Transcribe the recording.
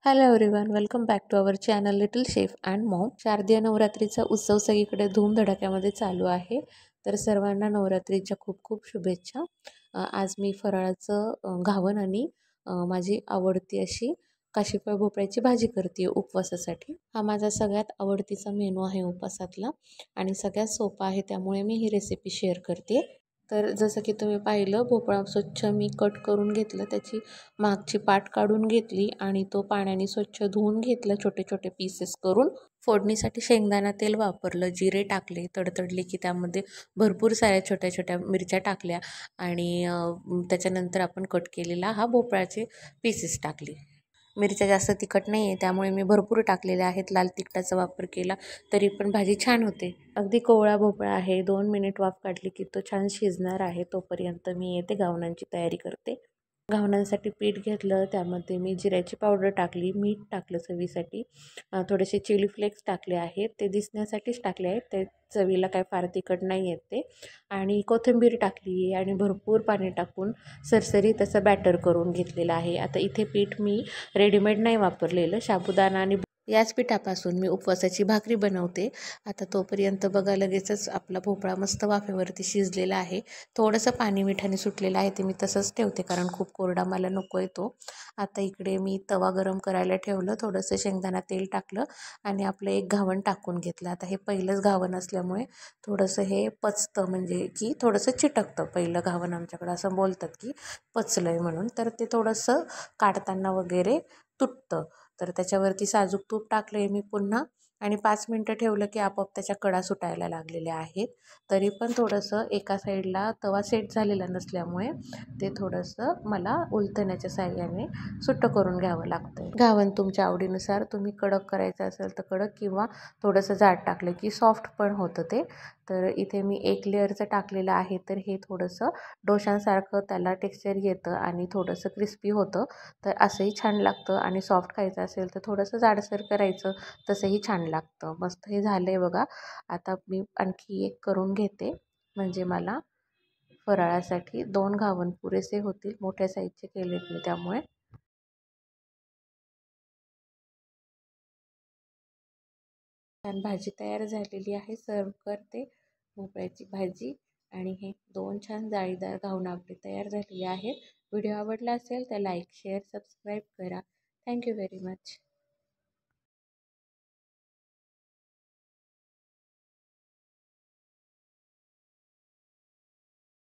Hello everyone, welcome back to our channel Little Chef and Mom. शारदीय नवरात्रीचा उत्सव सगळीकडे धूमधडाक्यामध्ये चालू आहे. तर सर्वांना नवरात्रीच्या खूप खूप शुभेच्छा. आज मी फराळाचं घावन आणि माझी आवडती अशी काशीफळ भोपळ्याची भाजी करते उपवासासाठी. हा माझा सगळ्यात आवडतीचा मेनू आहे उपवासातला आणि सगळ्यात सोपा आहे, त्यामुळे मी ही रेसिपी शेअर करते. तर जसं की तुम्ही पाहिलं, भोपळा स्वच्छ मी कट करून घेतलं, त्याची मागची पाट काढून घेतली आणि तो पाण्याने स्वच्छ धुवून घेतला छोटे छोटे पीसेस करून. फोडणीसाठी शेंगदाणा तेल वापरलं, जिरे टाकले, तडतडले की त्यामध्ये भरपूर साऱ्या छोट्या छोट्या मिरच्या टाकल्या आणि त्याच्यानंतर आपण कट केलेला हा भोपळ्याचे पीसेस टाकले. मिरच्या जास्त तिखट नाही आहे, त्यामुळे मी भरपूर टाकलेल्या आहेत. लाल तिखटाचा वापर केला तरी पण भाजी छान होते. अगदी कोवळा भोपळा आहे. 2 मिनिट वाफ काढली की तो छान शिजणार आहे. तोपर्यंत मी येते घावनांची तयारी करते. घावनांसाठी पीठ घेतलं, त्यामध्ये मी जिऱ्याची पावडर टाकली, मीठ टाकलं चवीसाठी, थोडेसे चिली फ्लेक्स टाकले आहेत, ते दिसण्यासाठीच टाकले आहेत, ते चवीला काय फार तिखट नाही आहेत ते. आणि कोथिंबीर टाकली आणि भरपूर पाणी टाकून सरसरी तसं बॅटर करून घेतलेलं आहे. आता इथे पीठ मी रेडीमेड नाही वापरलेलं, साबुदाणा आणि याच पिठापासून मी उपवासाची भाकरी बनवते. आता तोपर्यंत बघा, लगेचच आपला भोपळा मस्त वाफेवरती शिजलेला आहे. थोडंसं पाणी मिठाने सुटलेलं आहे, ते मी तसंच ठेवते कारण खूप कोरडा मला नको आहे तो. आता इकडे मी तवा गरम करायला ठेवलं, थोडंसं शेंगदाणा तेल टाकलं आणि आपलं एक घावण टाकून घेतलं. आता हे पहिलंच घावण असल्यामुळे थोडंसं हे पचतं, म्हणजे की थोडंसं चिटकतं. पहिलं घावण आमच्याकडं असं बोलतात की पचलं आहे म्हणून, तर ते थोडंसं काढताना वगैरे तुटतं. तर त्याच्यावरती साजूक तूप टाकलं आहे मी पुन्हा आणि 5 मिनटं ठेवलं की आपोआप त्याच्या कडा सुटायला लागलेल्या आहेत. तरी पण थोडंसं एका साईडला तवा सेट झालेला नसल्यामुळे ते थोडंसं मला उलथण्याच्या साहाय्याने सुट्टं करून घ्यावं लागतं. घावण तुमच्या आवडीनुसार, तुम्ही कडक करायचं असेल तर कडक किंवा थोडंसं जाड टाकलं की सॉफ्ट पण होतं ते. तर इथे मी 1 लेअरचं टाकलेलं आहे, तर हे थोडंसं डोशांसारखं त्याला टेक्स्चर येतं आणि थोडंसं क्रिस्पी होतं. तर असंही छान लागतं आणि सॉफ्ट खायचं असेल तर थोडंसं जाडसर करायचं, तसंही छान लागतं. मस्त हे झालं आहे बघा. आता मी आणखी एक करून घेते, म्हणजे मला फराळासाठी 2 घावण पुरेसे होतील. मोठ्या साईजचे केलेत मी त्यामुळे. छान भाजी तयार झालेली आहे. सर्व करते भोपळ्याची भाजी आणि हे 2 छान जाळीदार घावणं आपले तयार झालेले आहेत. व्हिडिओ आवडला असेल तर लाईक, शेअर, सबस्क्राईब करा. Thank you very much.